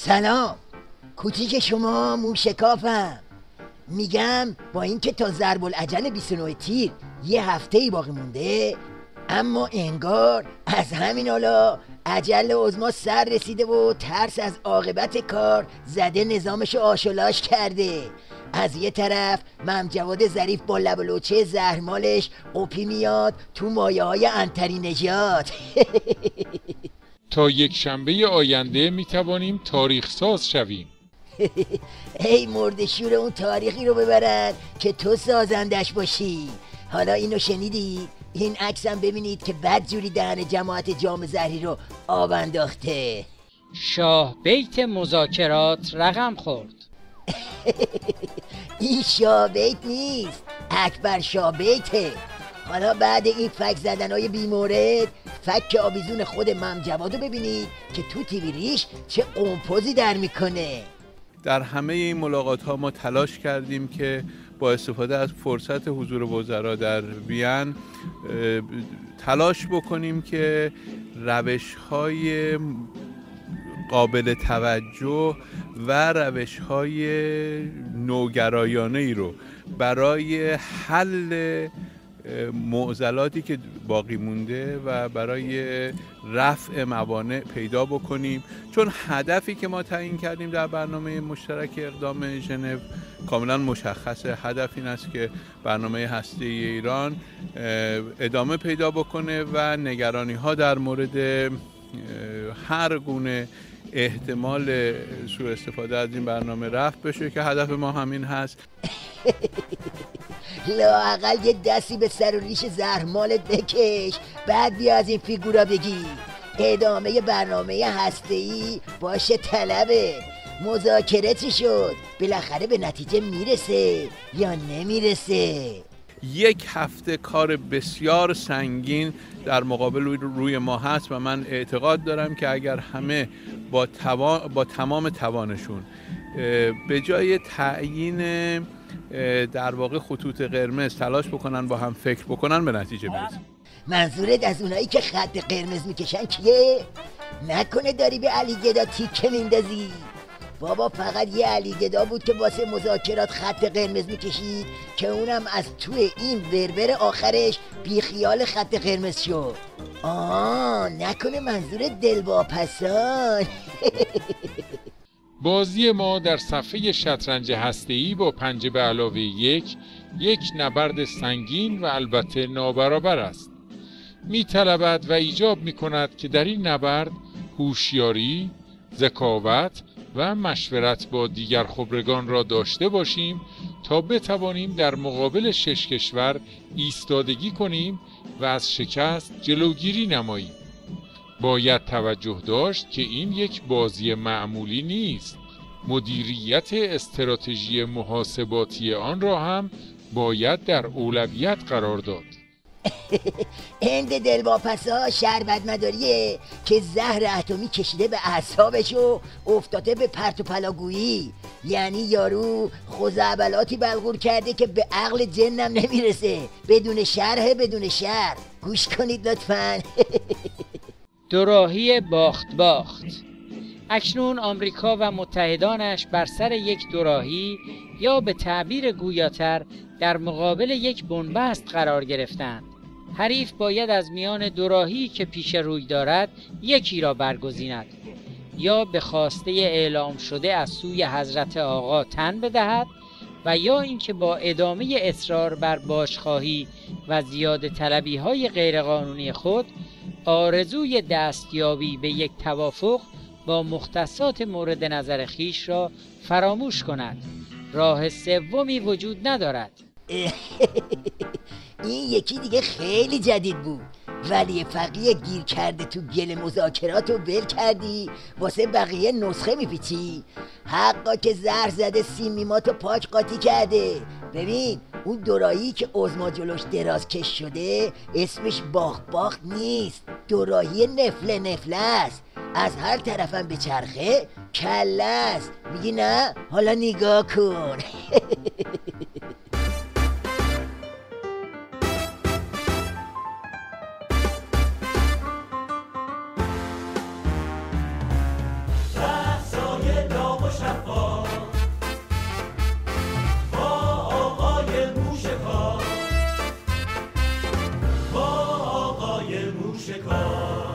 سلام، کوچیک شما موشکافم. میگم با اینکه تا ضرب العجل 29 تیر یه هفته‌ای باقی مونده، اما انگار از همین حالا اجل عظما سر رسیده و ترس از عاقبت کار زده نظامشو آشولاش کرده. از یه طرف ممجواد ظریف با لب و لوچه زهرمالش قپی میاد تو مایه های عنتری نژاد. تا یک شنبه آینده میتوانیم تاریخ ساز شویم. ای مرد شور اون تاریخی رو ببرن که تو سازندش باشی. حالا اینو شنیدی؟ این عکسم ببینید که بدجوری دهن جماعت جام زهری رو آب انداخته. شاه بیت مذاکرات رقم خورد. این شاه بیت نیست، اکبر شاه بیته. حالا بعد این فک زدنهای بیمورد، فک آویزون خود ممجوادو ببینید که تو تیویریش چه قمپوزی در میکنه. در همه این ملاقات ها ما تلاش کردیم که با استفاده از فرصت حضور وزرا در وین تلاش بکنیم که روش‌های قابل توجه و روش‌های نوگرایانه‌ای رو برای حل معضلاتی که باقی مونده و برای رفع موانع پیدا بکنیم، چون هدفی که ما تعیین کردیم در برنامه مشترک اقدام ژنو کاملا مشخصه. هدف این است که برنامه هسته‌ای ایران ادامه پیدا بکنه و نگرانی‌ها در مورد هر گونه احتمال سوء استفاده از این برنامه رفع بشه که هدف ما همین هست. لااقل یه دستی به سر و ریش زهرمالت بکش، بعد بیا از این فیگورا بگی. ادامه برنامه هسته‌ای باشه طلبه. مذاکره چی شد؟ بالاخره به نتیجه میرسه یا نمیرسه؟ یک هفته کار بسیار سنگین در مقابل روی ما هست و من اعتقاد دارم که اگر همه با تمام توانشون به جای تعیین در واقع خطوط قرمز تلاش بکنن، با هم فکر بکنن، به نتیجه میرسن. منظورت از اونایی که خط قرمز میکشن کیه؟ نکنه داری به علی گدا تیکه میندازی؟ بابا فقط یه علی گدا بود که واسه مذاکرات خط قرمز میکشید که اونم از توی این ورور آخرش بیخیال خط قرمز شد. نکنه منظور دلواپسان. بازی ما در صفحه شطرنج هسته‌ای با 5+1 یک نبرد سنگین و البته نابرابر است. می‌طلبد و ایجاب می‌کند که در این نبرد هوشیاری، ذکاوت و مشورت با دیگر خبرگان را داشته باشیم تا بتوانیم در مقابل 6 کشور ایستادگی کنیم و از شکست جلوگیری نماییم. باید توجه داشت که این یک بازی معمولی نیست. مدیریت استراتژی محاسباتی آن را هم باید در اولویت قرار داد. هند دلواپسا شربت مداریه که زهر اتمی کشیده به اعصابش و افتاده به پرت و پلاگویی. یعنی یارو خزعبلاتی بلغور کرده که به عقل جنم نمیرسه. بدون شرح بدون شر. گوش کنید لطفاً. دوراهی باخت باخت. اکنون آمریکا و متحدانش بر سر یک دوراهی یا به تعبیر گویاتر در مقابل یک بنبست قرار گرفتند. حریف باید از میان دوراهی که پیش روی دارد یکی را برگزیند، یا به خواسته اعلام شده از سوی حضرت آقا تن بدهد و یا اینکه با ادامه اصرار بر باشخواهی و زیاده طلبی های غیرقانونی خود آرزوی دستیابی به یک توافق با مختصات مورد نظر خیش را فراموش کند. راه سومی وجود ندارد. این یکی دیگه خیلی جدید بود. ولی فقیه گیر کرده تو گل مذاکرات و ول کردی واسه بقیه نسخه میپیچی. حقا که زهر زده سیمیماتو پاک قاطی کرده. ببین اون دوراهی که عظما جلوش دراز کش شده اسمش باخت نیست، دوراهی نفله است. از هر طرفم به چرخه کله است. میگی نه؟ حالا نگاه کن. سایه شکار